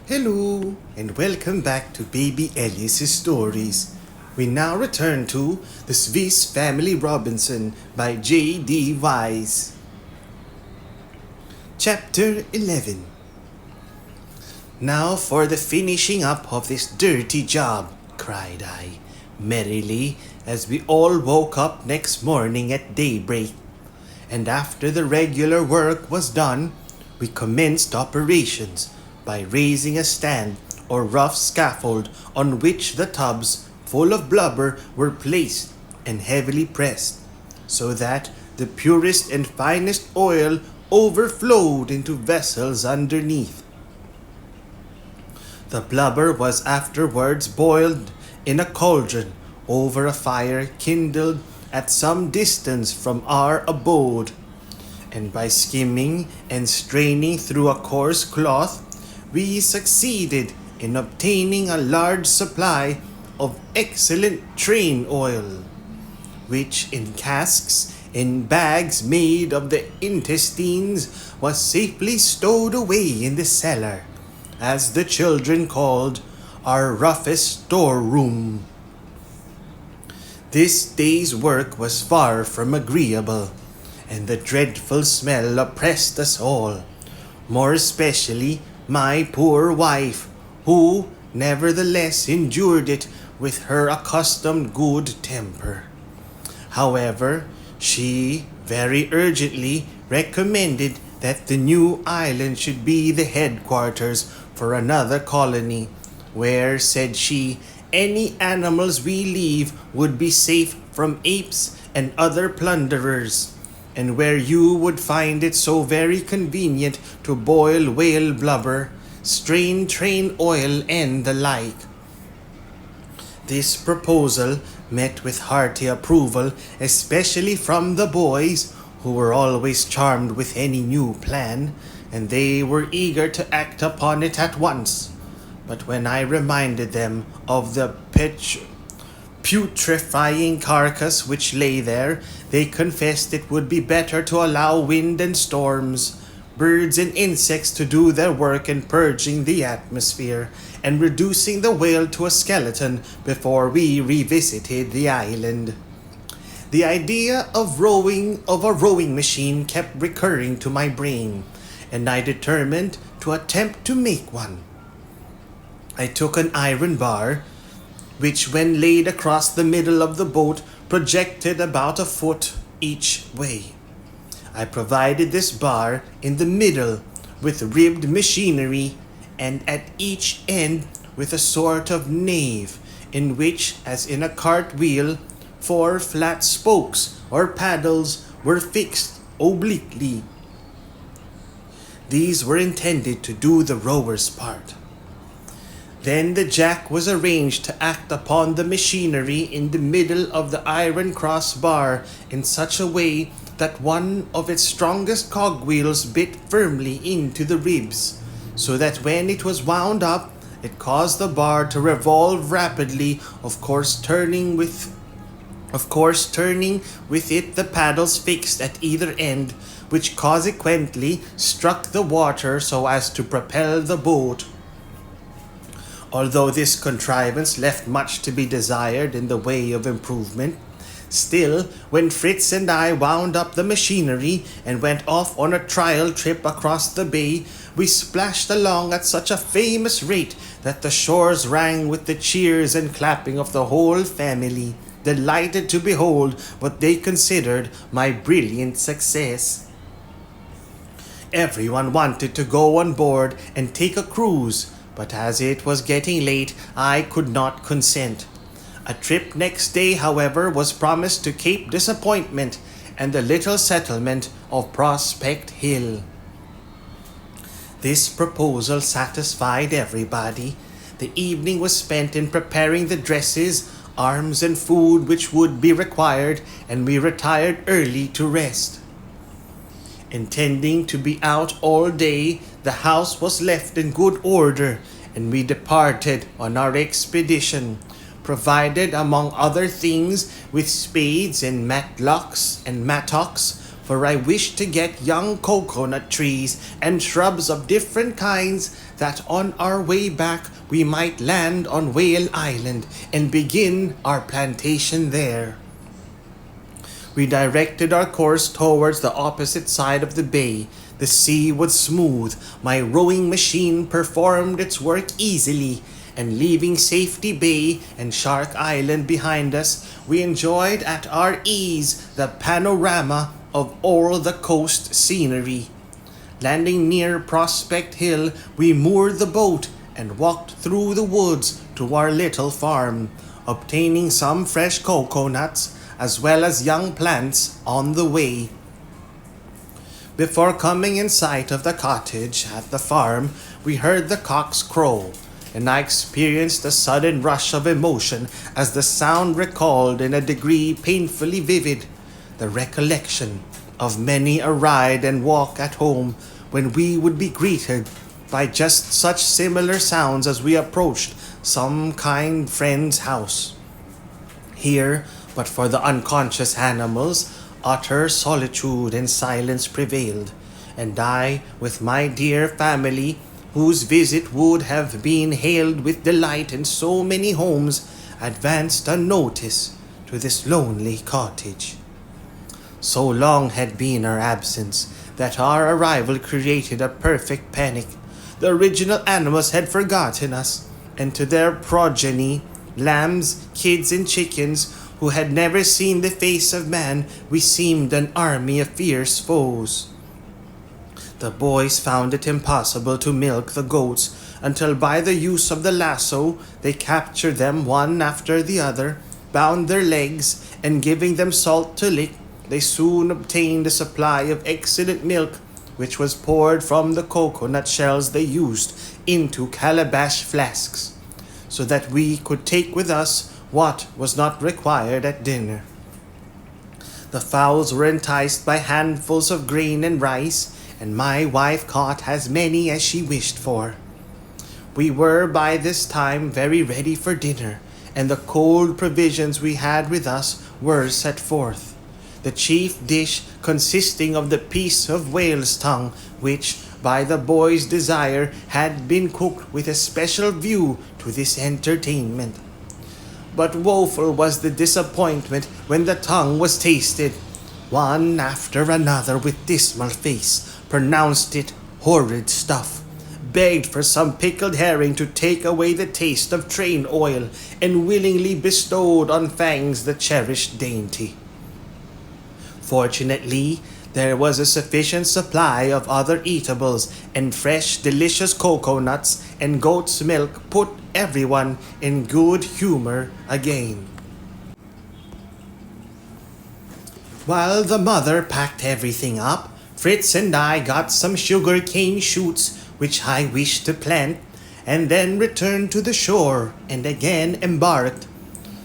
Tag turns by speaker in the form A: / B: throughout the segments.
A: Hello, and welcome back to Baby Alice's Stories. We now return to The Swiss Family Robinson by J.D. Wyss. Chapter 11. Now for the finishing up of this dirty job, cried I, merrily, as we all woke up next morning at daybreak. And after the regular work was done, we commenced operations by raising a stand or rough scaffold on which the tubs full of blubber were placed and heavily pressed, so that the purest and finest oil overflowed into vessels underneath. The blubber was afterwards boiled in a cauldron over a fire kindled at some distance from our abode, and by skimming and straining through a coarse cloth, we succeeded in obtaining a large supply of excellent train oil, which in casks and bags made of the intestines was safely stowed away in the cellar, as the children called our roughest storeroom. This day's work was far from agreeable, and the dreadful smell oppressed us all, more especially my poor wife, who nevertheless endured it with her accustomed good temper. However, she very urgently recommended that the new island should be the headquarters for another colony, where, said she, any animals we leave would be safe from apes and other plunderers, and where you would find it so very convenient to boil whale blubber, strain train oil, and the like. This proposal met with hearty approval, especially from the boys, who were always charmed with any new plan, and they were eager to act upon it at once. But when I reminded them of the putrefying carcass which lay there, they confessed it would be better to allow wind and storms, birds and insects to do their work in purging the atmosphere and reducing the whale to a skeleton before we revisited the island. The idea of a rowing machine kept recurring to my brain, and I determined to attempt to make one. I took an iron bar, which when laid across the middle of the boat projected about a foot each way. I provided this bar in the middle with ribbed machinery, and at each end with a sort of nave, in which, as in a cartwheel, 4 flat spokes or paddles were fixed obliquely. These were intended to do the rower's part. Then the jack was arranged to act upon the machinery in the middle of the iron crossbar in such a way that one of its strongest cogwheels bit firmly into the ribs, so that when it was wound up, it caused the bar to revolve rapidly, of course turning with it the paddles fixed at either end, which consequently struck the water so as to propel the boat. Although this contrivance left much to be desired in the way of improvement, still, when Fritz and I wound up the machinery and went off on a trial trip across the bay, we splashed along at such a famous rate that the shores rang with the cheers and clapping of the whole family, delighted to behold what they considered my brilliant success. Everyone wanted to go on board and take a cruise, but as it was getting late, I could not consent. A trip next day, however, was promised to Cape Disappointment and the little settlement of Prospect Hill. This proposal satisfied everybody. The evening was spent in preparing the dresses, arms, and food which would be required, and we retired early to rest. Intending to be out all day, the house was left in good order, and we departed on our expedition, provided among other things with spades and mattocks for I wish to get young coconut trees and shrubs of different kinds, that on our way back we might land on Whale Island and begin our plantation there. We directed our course towards the opposite side of the bay. The sea was smooth, my rowing machine performed its work easily, and leaving Safety Bay and Shark Island behind us, we enjoyed at our ease the panorama of all the coast scenery. Landing near Prospect Hill, we moored the boat and walked through the woods to our little farm, obtaining some fresh coconuts as well as young plants on the way. Before coming in sight of the cottage at the farm, we heard the cocks crow, and I experienced a sudden rush of emotion as the sound recalled in a degree painfully vivid the recollection of many a ride and walk at home when we would be greeted by just such similar sounds as we approached some kind friend's house. Here, but for the unconscious animals, utter solitude and silence prevailed, and I, with my dear family, whose visit would have been hailed with delight in so many homes, advanced unnoticed to this lonely cottage. So long had been our absence that our arrival created a perfect panic. The original animals had forgotten us, and to their progeny, lambs, kids, and chickens, who had never seen the face of man, we seemed an army of fierce foes. The boys found it impossible to milk the goats until by the use of the lasso they captured them one after the other, bound their legs, and giving them salt to lick, they soon obtained a supply of excellent milk, which was poured from the coconut shells they used into calabash flasks, so that we could take with us what was not required at dinner. The fowls were enticed by handfuls of grain and rice, and my wife caught as many as she wished for. We were by this time very ready for dinner, and the cold provisions we had with us were set forth. The chief dish consisting of the piece of whale's tongue, which, by the boys' desire, had been cooked with a special view to this entertainment. But woeful was the disappointment when the tongue was tasted. One after another with dismal face pronounced it horrid stuff, begged for some pickled herring to take away the taste of train oil, and willingly bestowed on Fangs the cherished dainty. Fortunately, there was a sufficient supply of other eatables, and fresh, delicious coconuts and goat's milk put everyone in good humor again. While the mother packed everything up, Fritz and I got some sugar cane shoots which I wished to plant, and then returned to the shore and again embarked.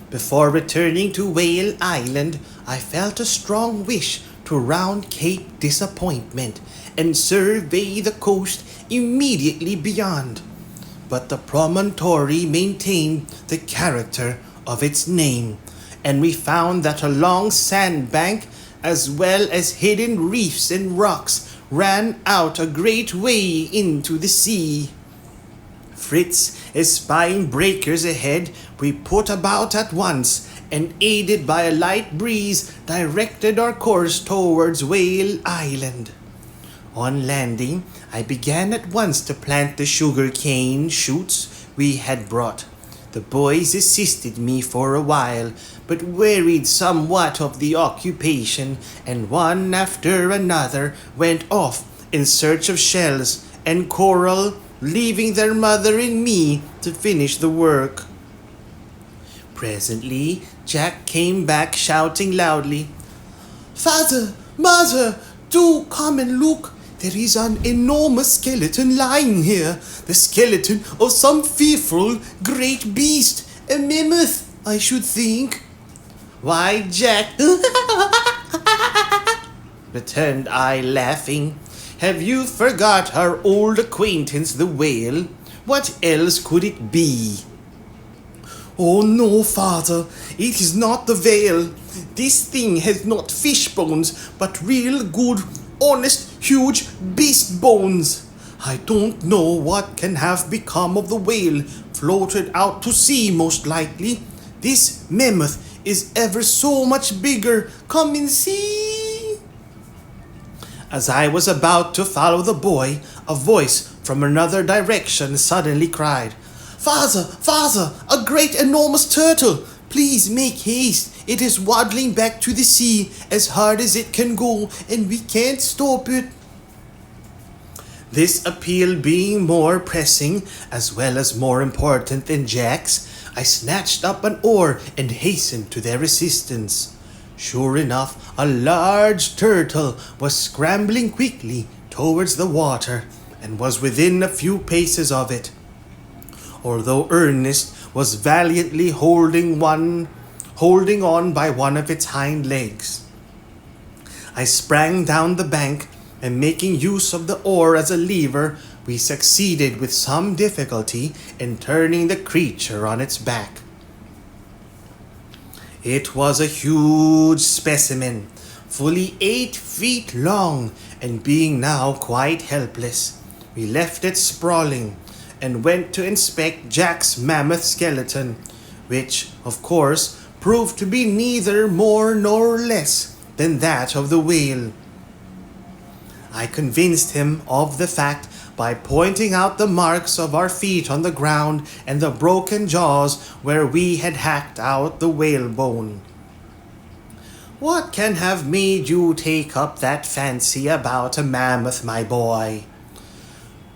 A: Before returning to Whale Island, I felt a strong wish to round Cape Disappointment and survey the coast immediately beyond. But the promontory maintained the character of its name, and we found that a long sandbank, as well as hidden reefs and rocks, ran out a great way into the sea. Fritz espying breakers ahead, we put about at once, and aided by a light breeze, directed our course towards Whale Island. On landing, I began at once to plant the sugar cane shoots we had brought. The boys assisted me for a while, but wearied somewhat of the occupation, and one after another went off in search of shells and coral, leaving their mother and me to finish the work. Presently, Jack came back shouting loudly, "Father, Mother, do come and look! There is an enormous skeleton lying here, the skeleton of some fearful great beast, a mammoth, I should think." "Why, Jack," returned I, laughing, "have you forgot our old acquaintance the whale? What else could it be?" Oh no, father, it is not the whale. This thing has not fish bones, but real good, honest, huge beast bones. I don't know what can have become of the whale, floated out to sea most likely. This mammoth is ever so much bigger. Come and see. As I was about to follow the boy, a voice from another direction suddenly cried, "Father, father, a great enormous turtle! Please make haste. It is waddling back to the sea as hard as it can go, and we can't stop it." This appeal being more pressing, as well as more important than Jack's, I snatched up an oar and hastened to their assistance. Sure enough, a large turtle was scrambling quickly towards the water, and was within a few paces of it. Although Ernest was valiantly holding on by one of its hind legs. I sprang down the bank, and making use of the oar as a lever, we succeeded with some difficulty in turning the creature on its back. It was a huge specimen, fully 8 feet long, and being now quite helpless, we left it sprawling and went to inspect Jack's mammoth skeleton, which, of course, proved to be neither more nor less than that of the whale. I convinced him of the fact by pointing out the marks of our feet on the ground and the broken jaws where we had hacked out the whalebone. "What can have made you take up that fancy about a mammoth, my boy?"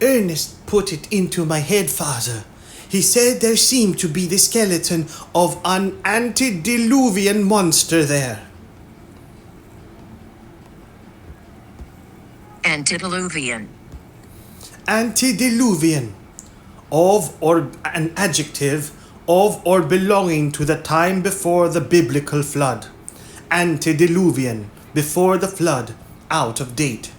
A: "Ernest put it into my head, father. He said there seemed to be the skeleton of an antediluvian monster there."
B: Antediluvian.
A: Antediluvian, of or an adjective of or belonging to the time before the biblical flood. Antediluvian, before the flood, out of date.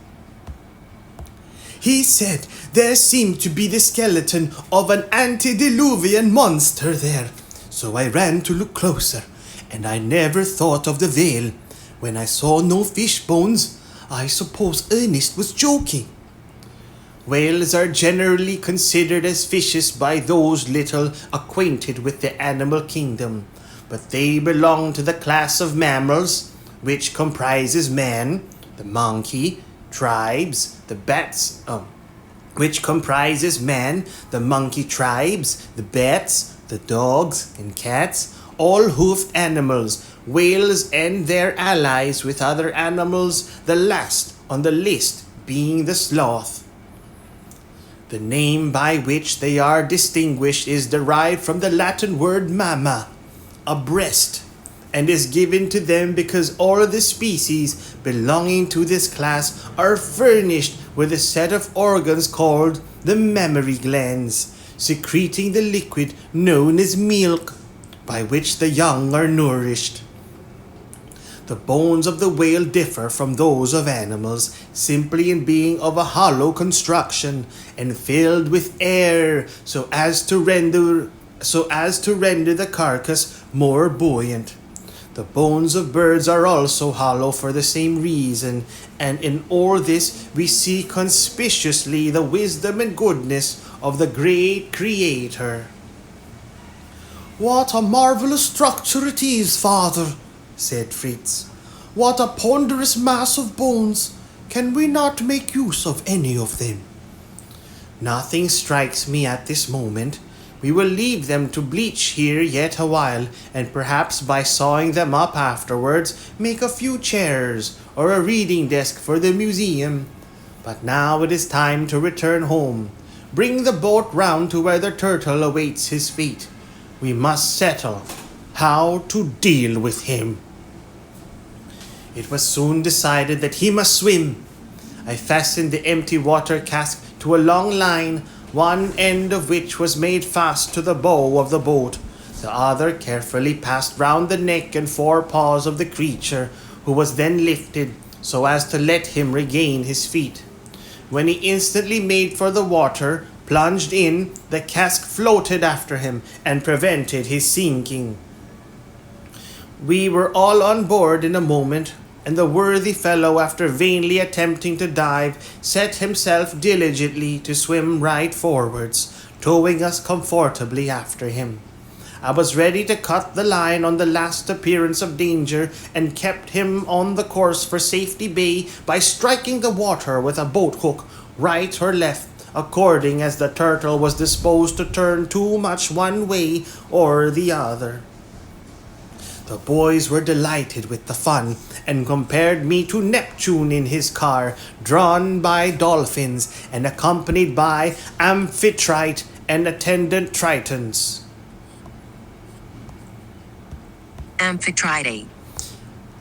A: "He said there seemed to be the skeleton of an antediluvian monster there, so I ran to look closer, and I never thought of the whale. When I saw no fish bones, I suppose Ernest was joking." Whales are generally considered as fishes by those little acquainted with the animal kingdom, but they belong to the class of mammals, which comprises man, the monkey, tribes, the bats, which comprises man, the monkey tribes, the bats, the dogs and cats, all hoofed animals, whales and their allies with other animals, the last on the list being the sloth. The name by which they are distinguished is derived from the Latin word mamma, a breast, and is given to them because all the species belonging to this class are furnished with a set of organs called the mammary glands, secreting the liquid known as milk, by which the young are nourished. The bones of the whale differ from those of animals simply in being of a hollow construction and filled with air so as to render the carcass more buoyant. The bones of birds are also hollow for the same reason, and in all this we see conspicuously the wisdom and goodness of the great Creator. "What a marvelous structure it is, father," said Fritz. "What a ponderous mass of bones! Can we not make use of any of them?" "Nothing strikes me at this moment. We will leave them to bleach here yet a while, and perhaps by sawing them up afterwards, make a few chairs or a reading desk for the museum. But now it is time to return home. Bring the boat round to where the turtle awaits his fate. We must settle how to deal with him." It was soon decided that he must swim. I fastened the empty water cask to a long line, one end of which was made fast to the bow of the boat. The other carefully passed round the neck and 4 paws of the creature, who was then lifted so as to let him regain his feet, when he instantly made for the water, plunged in, the cask floated after him and prevented his sinking. We were all on board in a moment, and the worthy fellow, after vainly attempting to dive, set himself diligently to swim right forwards, towing us comfortably after him. I was ready to cut the line on the last appearance of danger, and kept him on the course for Safety Bay by striking the water with a boat hook, right or left, according as the turtle was disposed to turn too much one way or the other. The boys were delighted with the fun, and compared me to Neptune in his car, drawn by dolphins, and accompanied by Amphitrite and attendant Tritons.
B: Amphitrite.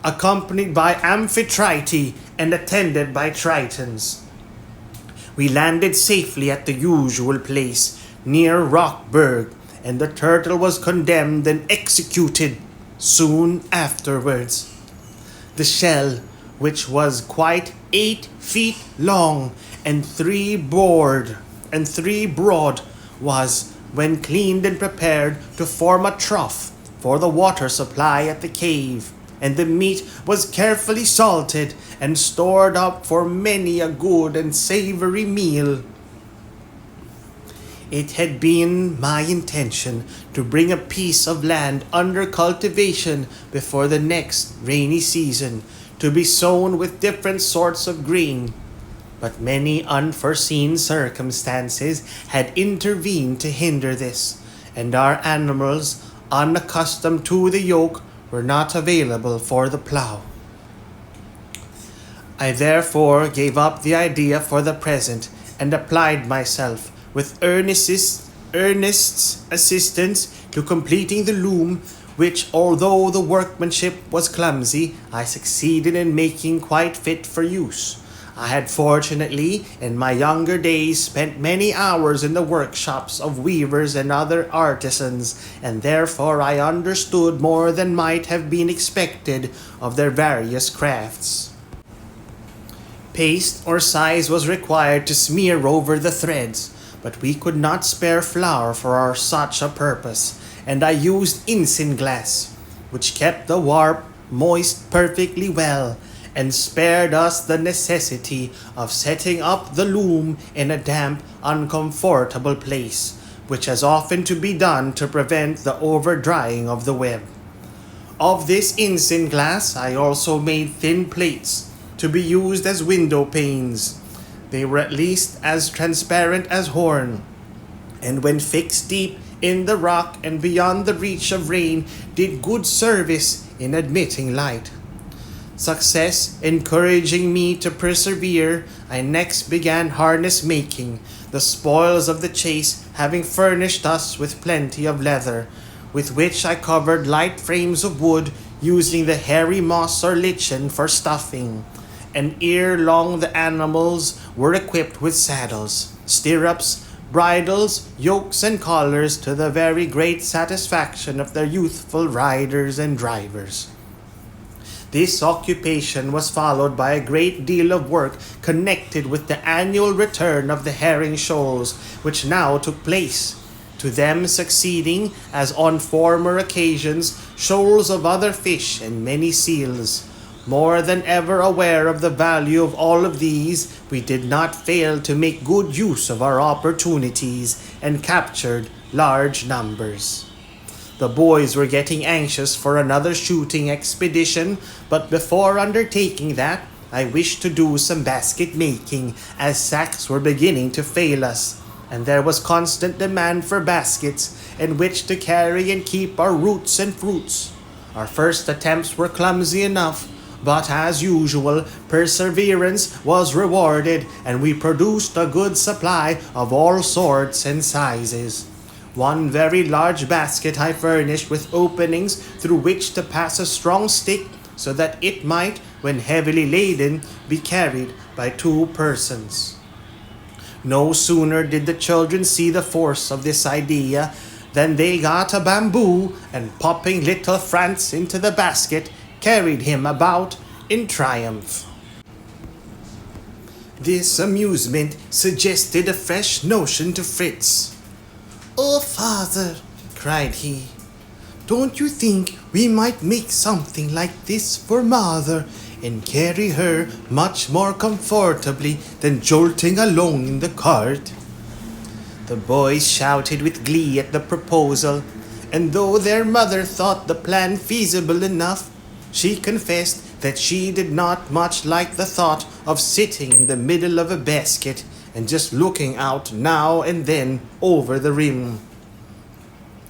A: Accompanied by Amphitrite and attended by Tritons. We landed safely at the usual place, near Rockburg, and the turtle was condemned and executed soon afterwards. The shell, which was quite 8 feet long and 3 broad, was, when cleaned and prepared, to form a trough for the water supply at the cave, and the meat was carefully salted and stored up for many a good and savory meal. It had been my intention to bring a piece of land under cultivation before the next rainy season, to be sown with different sorts of grain, but many unforeseen circumstances had intervened to hinder this, and our animals, unaccustomed to the yoke, were not available for the plough. I therefore gave up the idea for the present, and applied myself with Ernest's assistance to completing the loom, which, although the workmanship was clumsy, I succeeded in making quite fit for use. I had fortunately, in my younger days, spent many hours in the workshops of weavers and other artisans, and therefore I understood more than might have been expected of their various crafts. Paste or size was required to smear over the threads, but we could not spare flour for such a purpose, and I used isinglass, which kept the warp moist perfectly well, and spared us the necessity of setting up the loom in a damp, uncomfortable place, which has often to be done to prevent the over-drying of the web. Of this isinglass I also made thin plates, to be used as window panes. They were at least as transparent as horn, and when fixed deep in the rock and beyond the reach of rain, did good service in admitting light. Success encouraging me to persevere, I next began harness making, the spoils of the chase having furnished us with plenty of leather, with which I covered light frames of wood, using the hairy moss or lichen for stuffing. And ere long the animals were equipped with saddles, stirrups, bridles, yokes, and collars, to the very great satisfaction of their youthful riders and drivers. This occupation was followed by a great deal of work connected with the annual return of the herring shoals, which now took place, to them succeeding, as on former occasions, shoals of other fish and many seals. More than ever aware of the value of all of these, we did not fail to make good use of our opportunities, and captured large numbers. The boys were getting anxious for another shooting expedition, but before undertaking that, I wished to do some basket making, as sacks were beginning to fail us, and there was constant demand for baskets in which to carry and keep our roots and fruits. Our first attempts were clumsy enough, but as usual, perseverance was rewarded, and we produced a good supply of all sorts and sizes. One very large basket I furnished with openings through which to pass a strong stick, so that it might, when heavily laden, be carried by 2 persons. No sooner did the children see the force of this idea than they got a bamboo, and popping little Franz into the basket, carried him about in triumph. This amusement suggested a fresh notion to Fritz. "Oh, father," cried he, "don't you think we might make something like this for mother and carry her much more comfortably than jolting along in the cart?" The boys shouted with glee at the proposal, and though their mother thought the plan feasible enough, she confessed that she did not much like the thought of sitting in the middle of a basket and just looking out now and then over the rim.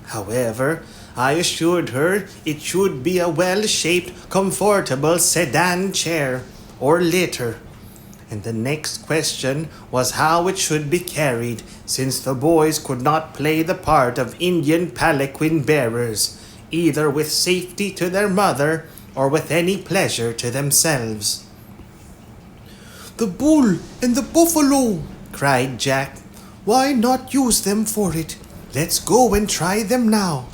A: However, I assured her it should be a well-shaped, comfortable sedan chair or litter, and the next question was how it should be carried, since the boys could not play the part of Indian palanquin bearers, either with safety to their mother or with any pleasure to themselves. "The bull and the buffalo!" cried Jack. "Why not use them for it? Let's go and try them now."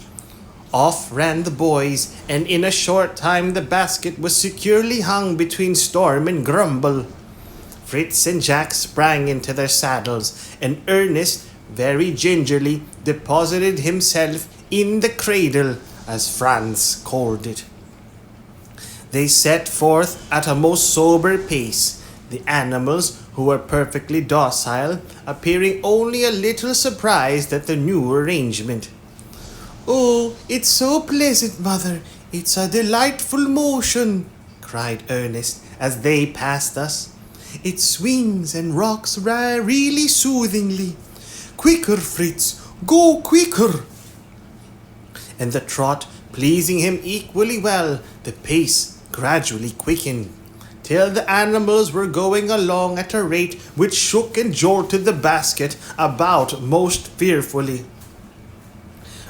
A: Off ran the boys, and in a short time the basket was securely hung between Storm and Grumble. Fritz and Jack sprang into their saddles, and Ernest very gingerly deposited himself in the cradle, as Franz called it. They set forth at a most sober pace, the animals, who were perfectly docile, appearing only a little surprised at the new arrangement. "Oh, it's so pleasant, mother! It's a delightful motion!" cried Ernest as they passed us. "It swings and rocks really soothingly. Quicker, Fritz! Go quicker!" And the trot pleasing him equally well, the pace gradually quickened, till the animals were going along at a rate which shook and jolted the basket about most fearfully.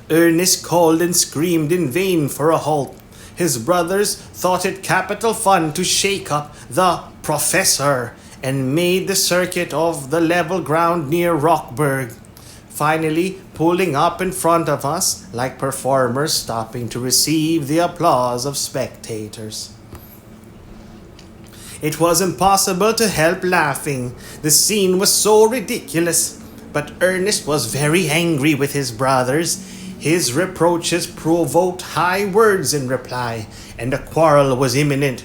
A: Ernest called and screamed in vain for a halt. His brothers thought it capital fun to shake up the professor and made the circuit of the level ground near Rockburg, finally pulling up in front of us like performers stopping to receive the applause of spectators. It was impossible to help laughing. The scene was so ridiculous, but Ernest was very angry with his brothers. His reproaches provoked high words in reply, and a quarrel was imminent.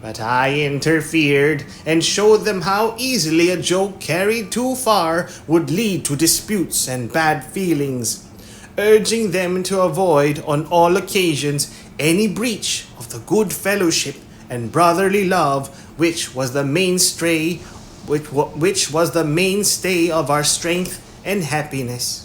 A: But I interfered and showed them how easily a joke carried too far would lead to disputes and bad feelings, urging them to avoid on all occasions any breach of the good fellowship and brotherly love which was the mainstay of our strength and happiness.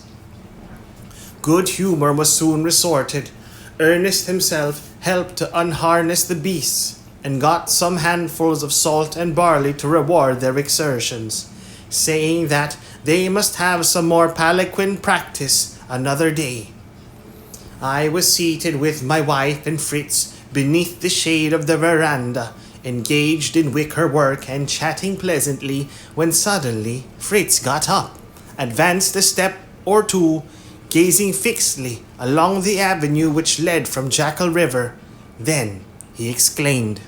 A: Good humor was soon resorted. Ernest himself helped to unharness the beasts, and got some handfuls of salt and barley to reward their exertions, saying that they must have some more palanquin practice another day. I was seated with my wife and Fritz beneath the shade of the veranda, engaged in wicker work and chatting pleasantly, when suddenly Fritz got up, advanced a step or two, gazing fixedly along the avenue which led from Jackal River. Then he exclaimed,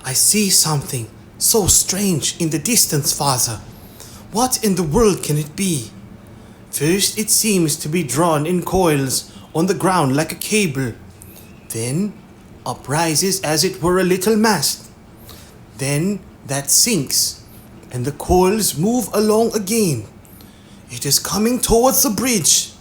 A: "I see something so strange in the distance, father. What in the world can it be? First it seems to be drawn in coils on the ground like a cable. Then uprises as it were a little mast. Then that sinks, and the coils move along again. It is coming towards the bridge."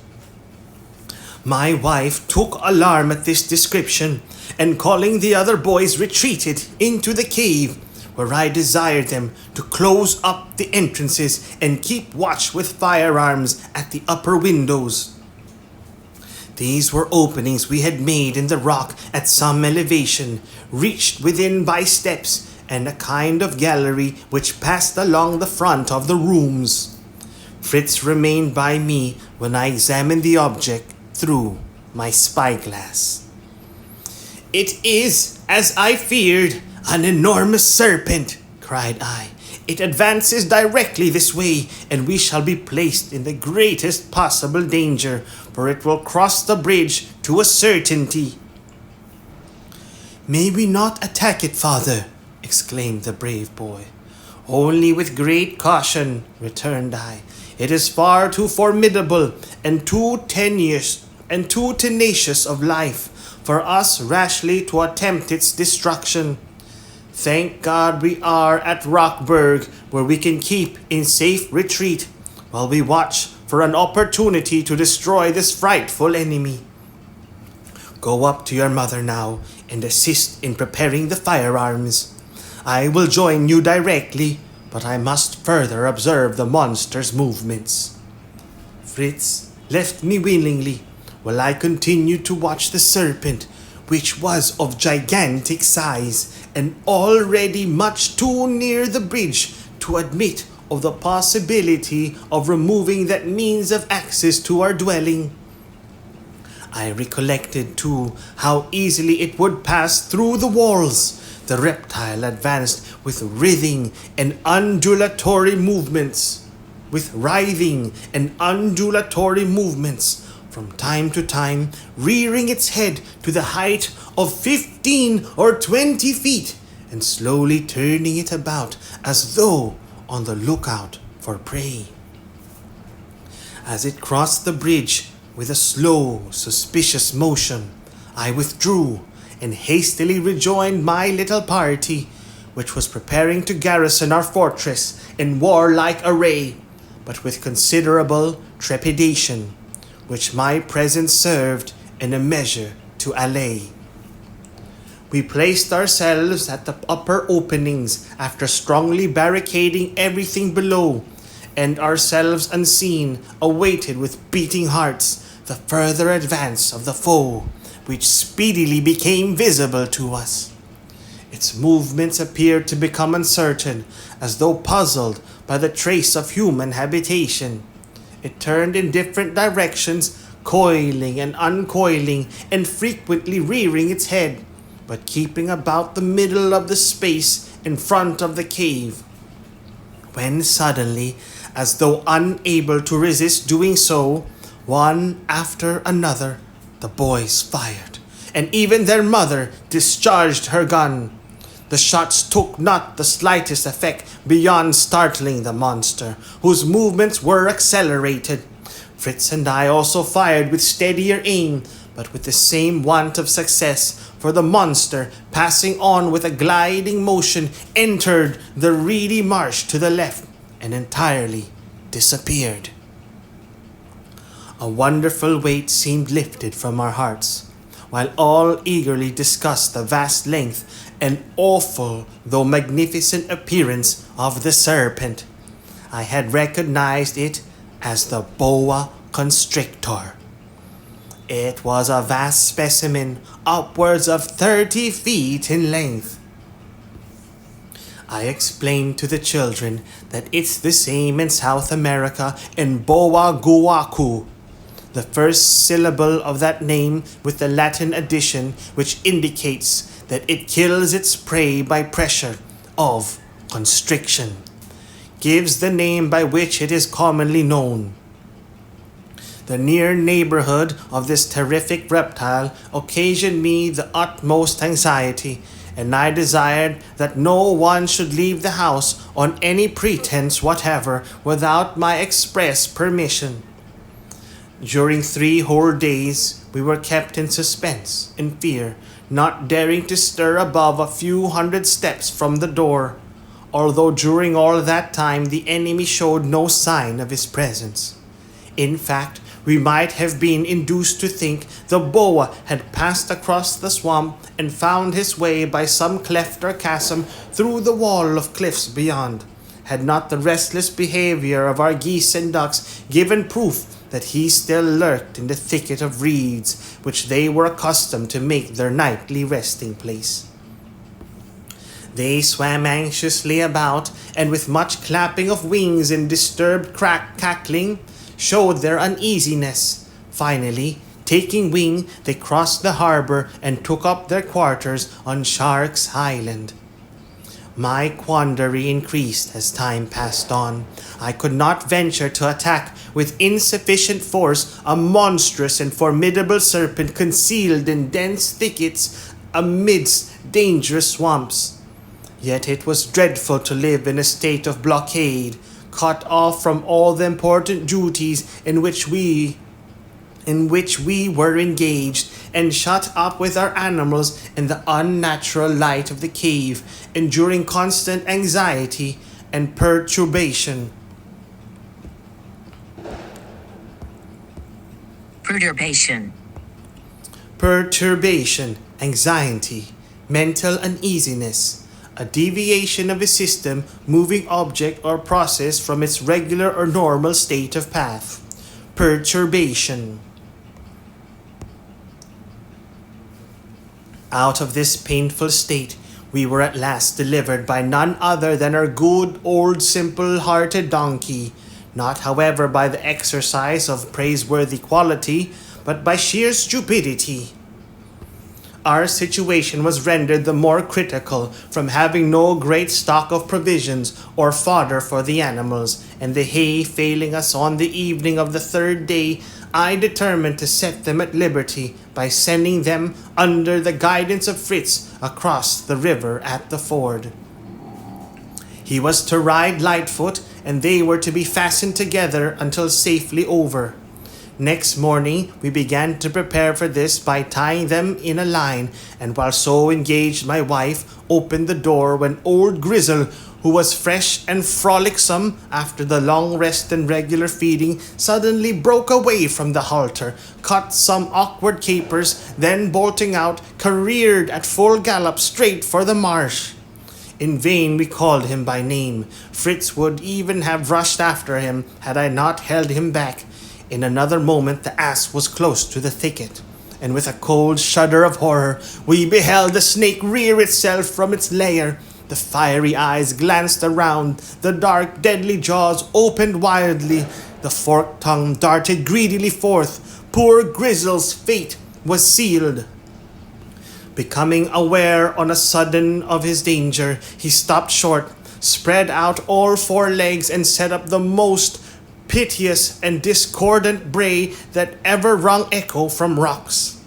A: My wife took alarm at this description, and calling the other boys retreated into the cave, where I desired them to close up the entrances and keep watch with firearms at the upper windows. These were openings we had made in the rock at some elevation, reached within by steps, and a kind of gallery which passed along the front of the rooms. Fritz remained by me when I examined the object through my spyglass. "It is, as I feared, an enormous serpent," cried I. "It advances directly this way, and we shall be placed in the greatest possible danger, for it will cross the bridge to a certainty." "May we not attack it, father?" exclaimed the brave boy. Only with great caution, returned I. It is far too formidable and too tenacious of life for us rashly to attempt its destruction. Thank God we are at Rockburg, where we can keep in safe retreat while we watch for an opportunity to destroy this frightful enemy. Go up to your mother now and assist in preparing the firearms. I will join you directly, but I must further observe the monster's movements. Fritz left me willingly, while I continued to watch the serpent, which was of gigantic size and already much too near the bridge to admit of the possibility of removing that means of access to our dwelling. I recollected, too, how easily it would pass through the walls. The reptile advanced with writhing and undulatory movements, from time to time rearing its head to the height of 15 or 20 feet and slowly turning it about as though on the lookout for prey. As it crossed the bridge with a slow, suspicious motion, I withdrew and hastily rejoined my little party, which was preparing to garrison our fortress in warlike array, but with considerable trepidation, which my presence served in a measure to allay. We placed ourselves at the upper openings after strongly barricading everything below, and ourselves unseen awaited with beating hearts the further advance of the foe, which speedily became visible to us. Its movements appeared to become uncertain, as though puzzled by the trace of human habitation. It turned in different directions, coiling and uncoiling, and frequently rearing its head, but keeping about the middle of the space in front of the cave. When suddenly, as though unable to resist doing so, one after another, the boys fired, and even their mother discharged her gun. The shots took not the slightest effect beyond startling the monster, whose movements were accelerated. Fritz and I also fired with steadier aim, but with the same want of success, for the monster, passing on with a gliding motion, entered the reedy marsh to the left and entirely disappeared. A wonderful weight seemed lifted from our hearts, while all eagerly discussed the vast length and awful though magnificent appearance of the serpent. I had recognized it as the boa constrictor. It was a vast specimen, upwards of 30 feet in length. I explained to the children that it's the same in South America in boa guacu, the first syllable of that name with the Latin addition, which indicates that it kills its prey by pressure of constriction, gives the name by which it is commonly known. The near neighborhood of this terrific reptile occasioned me the utmost anxiety, and I desired that no one should leave the house on any pretense whatever without my express permission. During 3 whole days we were kept in suspense and fear, not daring to stir above a few hundred steps from the door, although during all that time the enemy showed no sign of his presence. In fact, we might have been induced to think the boa had passed across the swamp and found his way by some cleft or chasm through the wall of cliffs beyond, had not the restless behavior of our geese and ducks given proof that he still lurked in the thicket of reeds which they were accustomed to make their nightly resting place. They swam anxiously about, and with much clapping of wings and disturbed cackling, showed their uneasiness. Finally, taking wing, they crossed the harbor and took up their quarters on Shark's Island. My quandary increased as time passed on. I could not venture to attack with insufficient force a monstrous and formidable serpent concealed in dense thickets amidst dangerous swamps. Yet it was dreadful to live in a state of blockade, cut off from all the important duties in which we were engaged, and shut up with our animals in the unnatural light of the cave, enduring constant anxiety and perturbation. Perturbation, anxiety, mental uneasiness, a deviation of a system, moving object or process from its regular or normal state of path. Perturbation. Out of this painful state, we were at last delivered by none other than our good old simple-hearted donkey, not however by the exercise of praiseworthy quality, but by sheer stupidity. Our situation was rendered the more critical from having no great stock of provisions or fodder for the animals, and the hay failing us on the evening of the third day, I determined to set them at liberty by sending them, under the guidance of Fritz, across the river at the ford. He was to ride Lightfoot, and they were to be fastened together until safely over. Next morning, we began to prepare for this by tying them in a line, and while so engaged, my wife opened the door when old Grizzle, who was fresh and frolicsome after the long rest and regular feeding, suddenly broke away from the halter, cut some awkward capers, then bolting out, careered at full gallop straight for the marsh. In vain we called him by name. Fritz would even have rushed after him had I not held him back. In another moment the ass was close to the thicket, and with a cold shudder of horror we beheld the snake rear itself from its lair. The fiery eyes glanced around, the dark deadly jaws opened wildly, the forked tongue darted greedily forth. Poor Grizzle's fate was sealed. Becoming aware on a sudden of his danger, he stopped short, spread out all four legs, and set up the most piteous and discordant bray that ever wrung echo from rocks.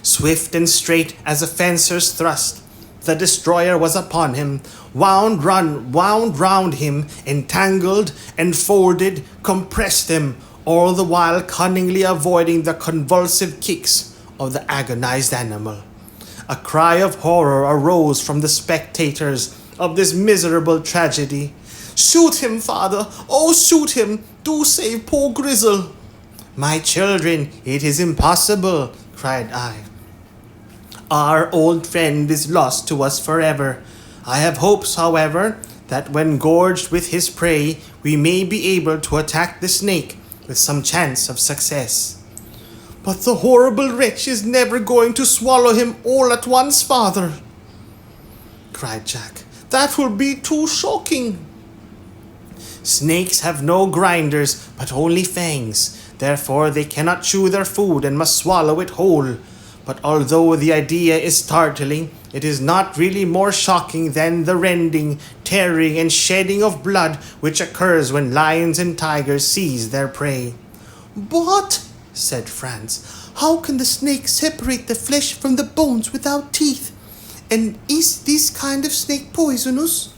A: Swift and straight as a fencer's thrust, the destroyer was upon him, wound round him, entangled, enfolded, compressed him, all the while cunningly avoiding the convulsive kicks of the agonized animal. A cry of horror arose from the spectators of this miserable tragedy. "Shoot him, father! Oh, shoot him! Do save poor Grizzle!" "My children, it is impossible!" cried I. "Our old friend is lost to us forever. I have hopes, however, that when gorged with his prey, we may be able to attack the snake with some chance of success." "But the horrible wretch is never going to swallow him all at once, father!" cried Jack. "That will be too shocking." "Snakes have no grinders, but only fangs. Therefore they cannot chew their food and must swallow it whole. But although the idea is startling, it is not really more shocking than the rending, tearing, and shedding of blood which occurs when lions and tigers seize their prey." "But," said Franz, "how can the snake separate the flesh from the bones without teeth? And is this kind of snake poisonous?"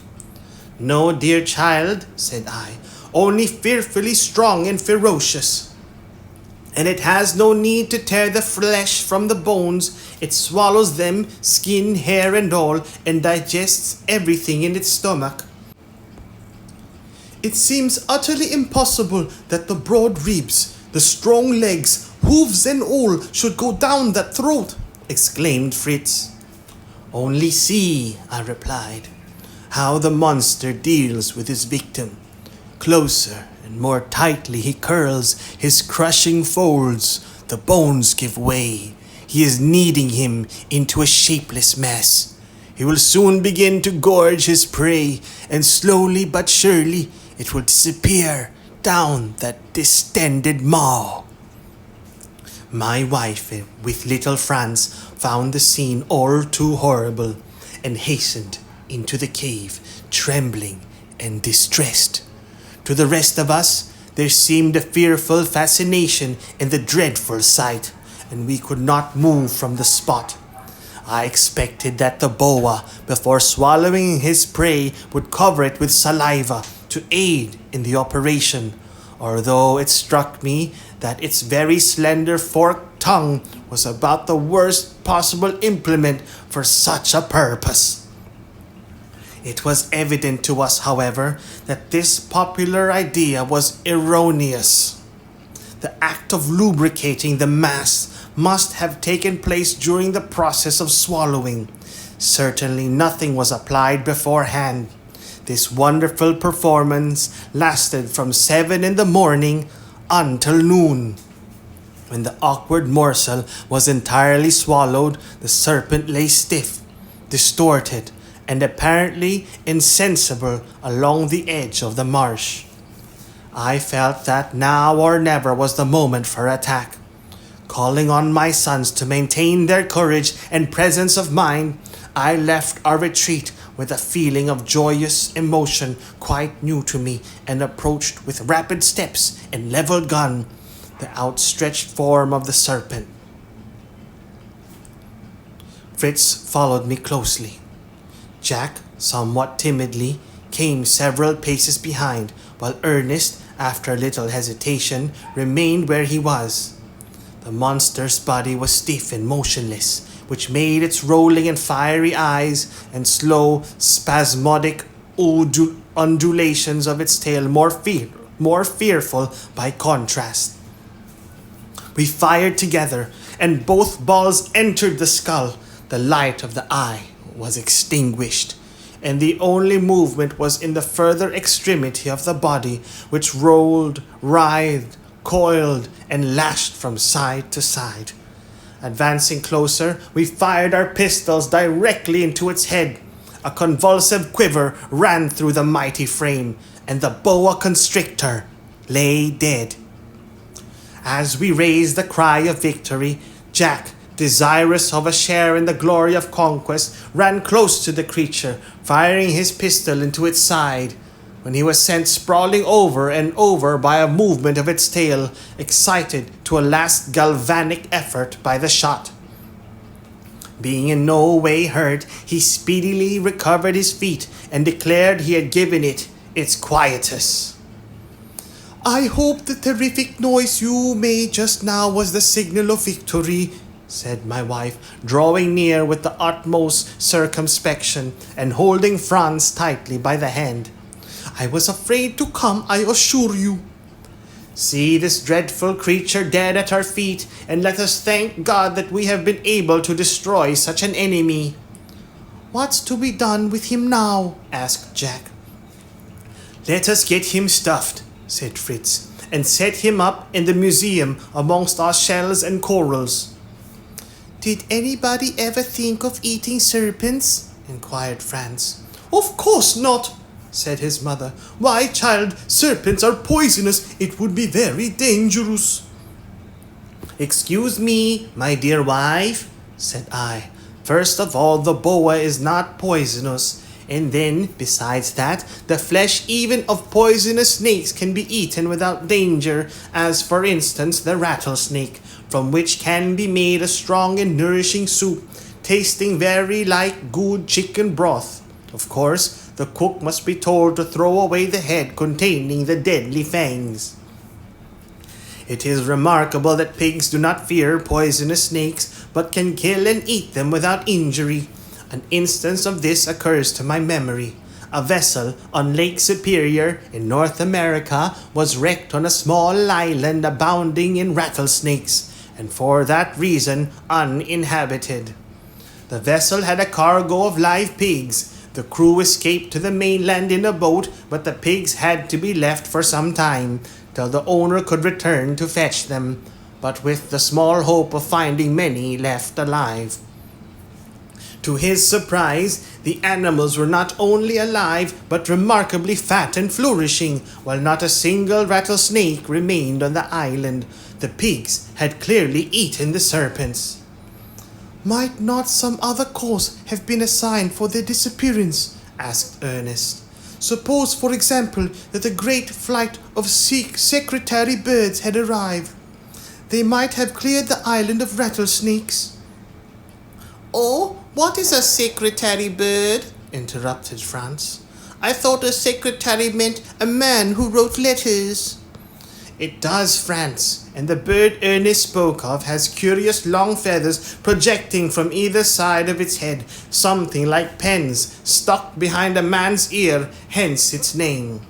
A: "No, dear child," said I, "only fearfully strong and ferocious. And it has no need to tear the flesh from the bones. It swallows them, skin, hair, and all, and digests everything in its stomach." "It seems utterly impossible that the broad ribs, the strong legs, hooves and all, should go down that throat," exclaimed Fritz. "Only see," I replied, "how the monster deals with his victim. Closer and more tightly he curls his crushing folds. The bones give way. He is kneading him into a shapeless mass. He will soon begin to gorge his prey, and slowly but surely it will disappear down that distended maw." My wife, with little Franz, found the scene all too horrible, and hastened into the cave, trembling and distressed. To the rest of us, there seemed a fearful fascination in the dreadful sight, and we could not move from the spot. I expected that the boa, before swallowing his prey, would cover it with saliva to aid in the operation, although it struck me that its very slender forked tongue was about the worst possible implement for such a purpose. It was evident to us, however, that this popular idea was erroneous. The act of lubricating the mass must have taken place during the process of swallowing. Certainly nothing was applied beforehand. This wonderful performance lasted from 7 in the morning until noon. When the awkward morsel was entirely swallowed, the serpent lay stiff, distorted, and apparently insensible along the edge of the marsh. I felt that now or never was the moment for attack. Calling on my sons to maintain their courage and presence of mind, I left our retreat with a feeling of joyous emotion quite new to me and approached with rapid steps and leveled gun the outstretched form of the serpent. Fritz followed me closely. Jack, somewhat timidly, came several paces behind, while Ernest, after a little hesitation, remained where he was. The monster's body was stiff and motionless, which made its rolling and fiery eyes and slow, spasmodic undulations of its tail more fearful by contrast. We fired together, and both balls entered the skull. The light of the eye was extinguished, and the only movement was in the further extremity of the body, which rolled, writhed, coiled, and lashed from side to side. Advancing closer, we fired our pistols directly into its head. A convulsive quiver ran through the mighty frame, and the boa constrictor lay dead. As we raised the cry of victory, Jack, desirous of a share in the glory of conquest, ran close to the creature, firing his pistol into its side, when he was sent sprawling over and over by a movement of its tail, excited to a last galvanic effort by the shot. Being in no way hurt, he speedily recovered his feet and declared he had given it its quietus. "I hope the terrific noise you made just now was the signal of victory," said my wife, drawing near with the utmost circumspection and holding Franz tightly by the hand. "I was afraid to come, I assure you. See this dreadful creature dead at our feet, and let us thank God that we have been able to destroy such an enemy." "What's to be done with him now?" asked Jack. "Let us get him stuffed," said Fritz, "and set him up in the museum amongst our shells and corals." "Did anybody ever think of eating serpents?" inquired Franz. "Of course not," said his mother. "Why, child, serpents are poisonous. It would be very dangerous." "Excuse me, my dear wife," said I. "First of all, the boa is not poisonous. And then, besides that, the flesh even of poisonous snakes can be eaten without danger, as for instance the rattlesnake, from which can be made a strong and nourishing soup, tasting very like good chicken broth. Of course, the cook must be told to throw away the head containing the deadly fangs. It is remarkable that pigs do not fear poisonous snakes, but can kill and eat them without injury. An instance of this occurs to my memory. A vessel on Lake Superior in North America was wrecked on a small island abounding in rattlesnakes, and for that reason uninhabited. The vessel had a cargo of live pigs. The crew escaped to the mainland in a boat, but the pigs had to be left for some time, till the owner could return to fetch them, but with the small hope of finding many left alive. To his surprise, the animals were not only alive, but remarkably fat and flourishing, while not a single rattlesnake remained on the island. The pigs had clearly eaten the serpents. "Might not some other cause have been assigned for their disappearance?" asked Ernest. "Suppose, for example, that a great flight of secretary birds had arrived. They might have cleared the island of rattlesnakes." Oh, what is a secretary bird? Interrupted Franz. I thought a secretary meant a man who wrote letters. It does, Franz, and the bird Ernest spoke of has curious long feathers projecting from either side of its head, something like pens stuck behind a man's ear, hence its name.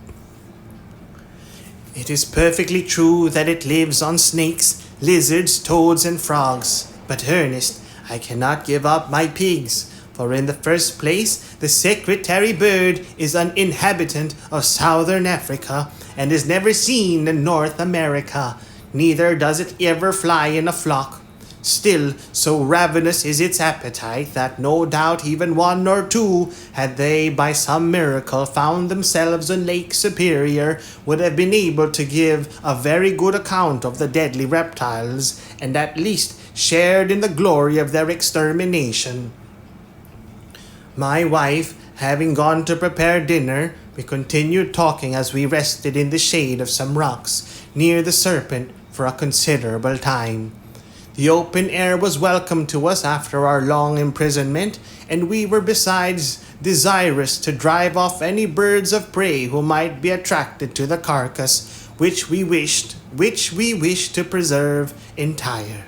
A: It is perfectly true that it lives on snakes, lizards, toads, and frogs. But Ernest, I cannot give up my pigs, for in the first place, the secretary bird is an inhabitant of southern Africa and is never seen in North America, neither does it ever fly in a flock. Still, so ravenous is its appetite that no doubt even one or two, had they by some miracle found themselves on Lake Superior, would have been able to give a very good account of the deadly reptiles, and at least shared in the glory of their extermination. My wife, having gone to prepare dinner, we continued talking as we rested in the shade of some rocks near the Serpent for a considerable time. The open air was welcome to us after our long imprisonment, and we were besides desirous to drive off any birds of prey who might be attracted to the carcass, which we wished to preserve entire.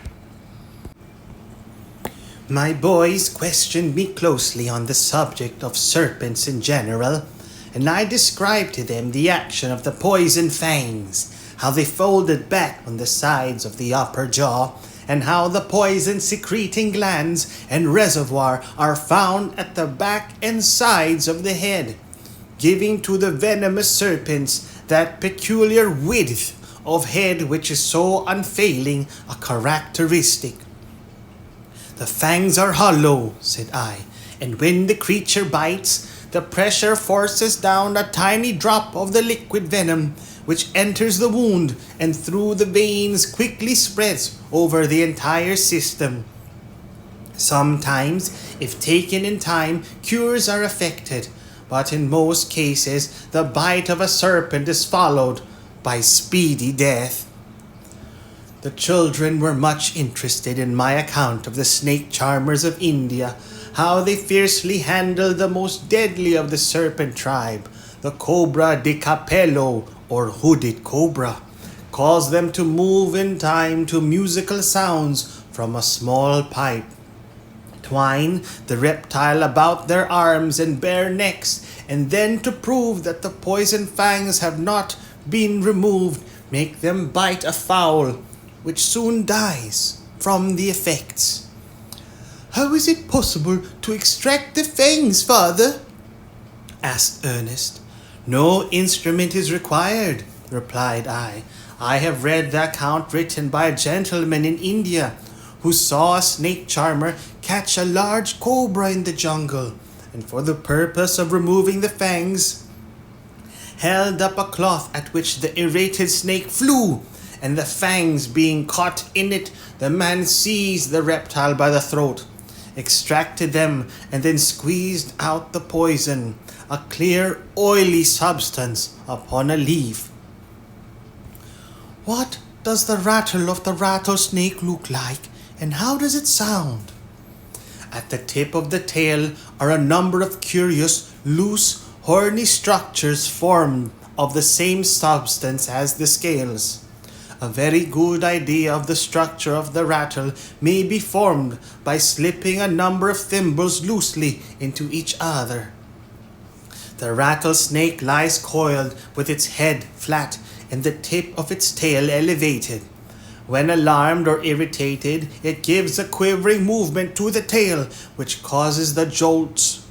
A: My boys questioned me closely on the subject of serpents in general, and I described to them the action of the poison fangs, how they folded back on the sides of the upper jaw, and how the poison-secreting glands and reservoir are found at the back and sides of the head, giving to the venomous serpents that peculiar width of head which is so unfailing a characteristic. The fangs are hollow, said I, and when the creature bites, the pressure forces down a tiny drop of the liquid venom, which enters the wound and through the veins quickly spreads over the entire system. Sometimes, if taken in time, cures are effected, but in most cases, the bite of a serpent is followed by speedy death. The children were much interested in my account of the snake charmers of India, how they fiercely handled the most deadly of the serpent tribe, the cobra de capello, or hooded cobra, caused them to move in time to musical sounds from a small pipe. Twine the reptile about their arms and bare necks, and then to prove that the poison fangs have not been removed, make them bite a fowl, which soon dies from the effects. How is it possible to extract the fangs, father? Asked Ernest. No instrument is required, replied I. I have read the account written by a gentleman in India who saw a snake charmer catch a large cobra in the jungle, and for the purpose of removing the fangs, held up a cloth at which the irritated snake flew, and the fangs being caught in it, the man seized the reptile by the throat, extracted them, and then squeezed out the poison, a clear, oily substance upon a leaf. What does the rattle of the rattlesnake look like, and how does it sound? At the tip of the tail are a number of curious, loose, horny structures formed of the same substance as the scales. A very good idea of the structure of the rattle may be formed by slipping a number of thimbles loosely into each other. The rattlesnake lies coiled with its head flat and the tip of its tail elevated. When alarmed or irritated, it gives a quivering movement to the tail, which causes the joints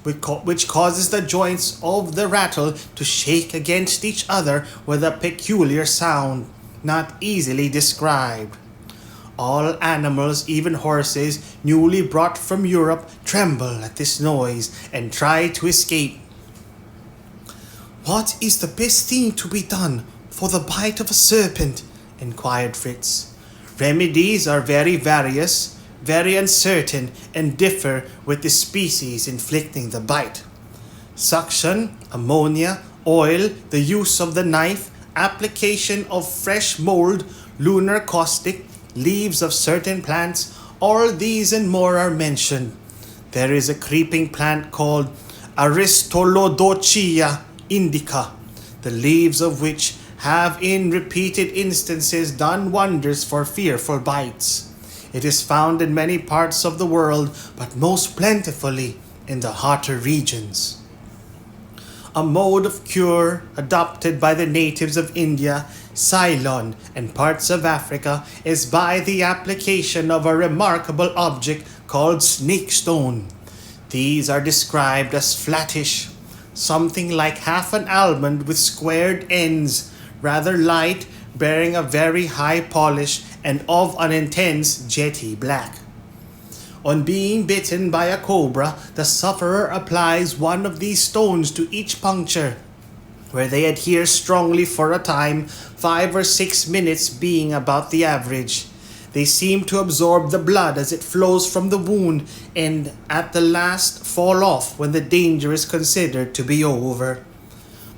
A: of the rattle to shake against each other with a peculiar sound, not easily described. All animals, even horses, newly brought from Europe, tremble at this noise and try to escape. What is the best thing to be done for the bite of a serpent? Inquired Fritz. Remedies are very various, very uncertain, and differ with the species inflicting the bite. Suction, ammonia, oil, the use of the knife, application of fresh mold, lunar caustic, leaves of certain plants, all these and more are mentioned. there is a creeping plant called Aristolodochia indica, the leaves of which have in repeated instances done wonders for fearful bites. It is found in many parts of the world, but most plentifully in the hotter regions. A mode of cure adopted by the natives of India, Ceylon, and parts of Africa is by the application of a remarkable object called snake stone. These are described as flattish, something like half an almond with squared ends, rather light, bearing a very high polish, and of an intense jetty black. On being bitten by a cobra, the sufferer applies one of these stones to each puncture, where they adhere strongly for a time, 5 or 6 minutes being about the average. They seem to absorb the blood as it flows from the wound, and at the last fall off when the danger is considered to be over.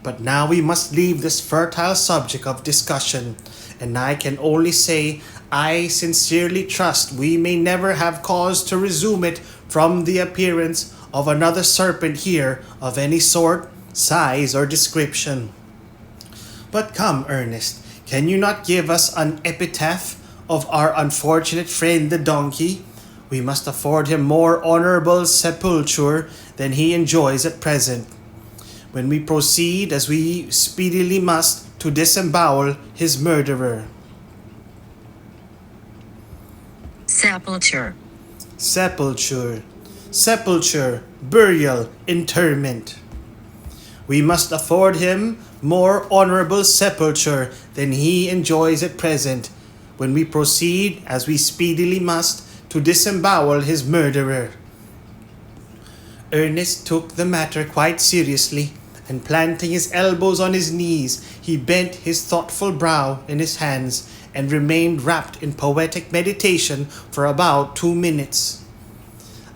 A: But now we must leave this fertile subject of discussion, and I can only say I sincerely trust we may never have cause to resume it from the appearance of another serpent here of any sort, size, or description. But come, Ernest, can you not give us an epitaph of our unfortunate friend the donkey? We must afford him more honorable sepulture than he enjoys at present, when we proceed, as we speedily must, to disembowel his murderer.
B: Sepulture.
A: Sepulture. Sepulture, burial, interment. We must afford him more honorable sepulture than he enjoys at present, when we proceed, as we speedily must, to disembowel his murderer. Ernest took the matter quite seriously, and planting his elbows on his knees, he bent his thoughtful brow in his hands, and remained wrapped in poetic meditation for about 2 minutes.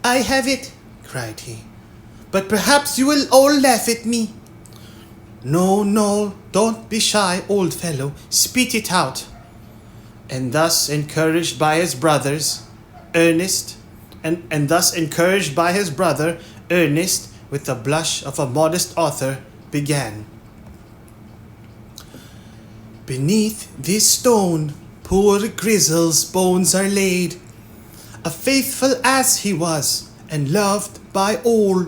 A: "I have it," cried he, "but perhaps you will all laugh at me." No, don't be shy, old fellow, spit it out." And thus encouraged by his brothers, Ernest, Ernest, with the blush of a modest author, began. "Beneath this stone, poor Grizzle's bones are laid. A faithful ass he was, and loved by all.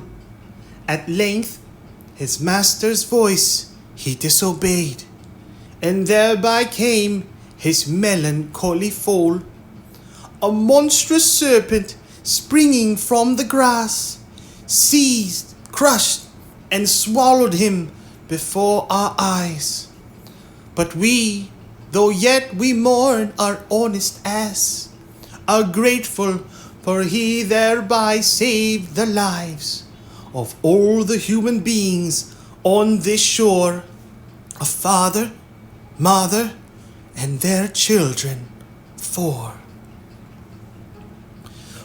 A: At length, his master's voice he disobeyed, and thereby came his melancholy fall. A monstrous serpent, springing from the grass, seized, crushed, and swallowed him before our eyes. But we, though yet we mourn our honest ass, are grateful, for he thereby saved the lives of all the human beings on this shore, a father, mother, and their children 4.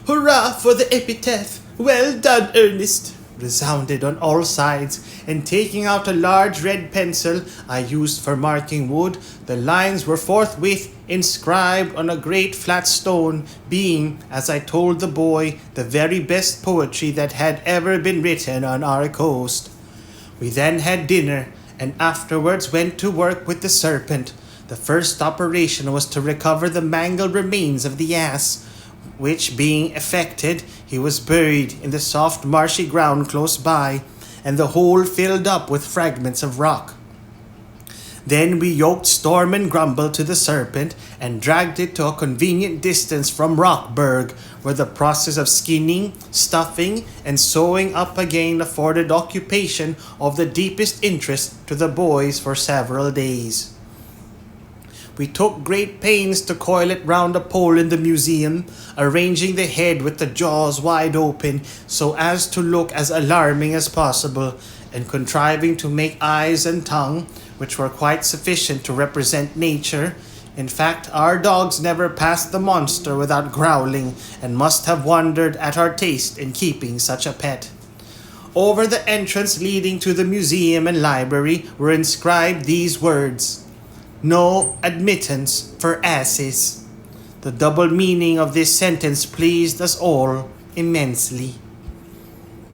A: "Hurrah for the epitaph! Well done, Ernest!" resounded on all sides, and taking out a large red pencil I used for marking wood, the lines were forthwith inscribed on a great flat stone, being, as I told the boy, the very best poetry that had ever been written on our coast. We then had dinner, and afterwards went to work with the serpent. The first operation was to recover the mangled remains of the ass, which being effected, he was buried in the soft marshy ground close by, and the hole filled up with fragments of rock. Then we yoked Storm and Grumble to the serpent, and dragged it to a convenient distance from Rockburg, where the process of skinning, stuffing, and sewing up again afforded occupation of the deepest interest to the boys for several days. We took great pains to coil it round a pole in the museum, arranging the head with the jaws wide open so as to look as alarming as possible, and contriving to make eyes and tongue, which were quite sufficient to represent nature. In fact, our dogs never passed the monster without growling, and must have wondered at our taste in keeping such a pet. Over the entrance leading to the museum and library were inscribed these words: "No admittance for asses." The double meaning of this sentence pleased us all immensely.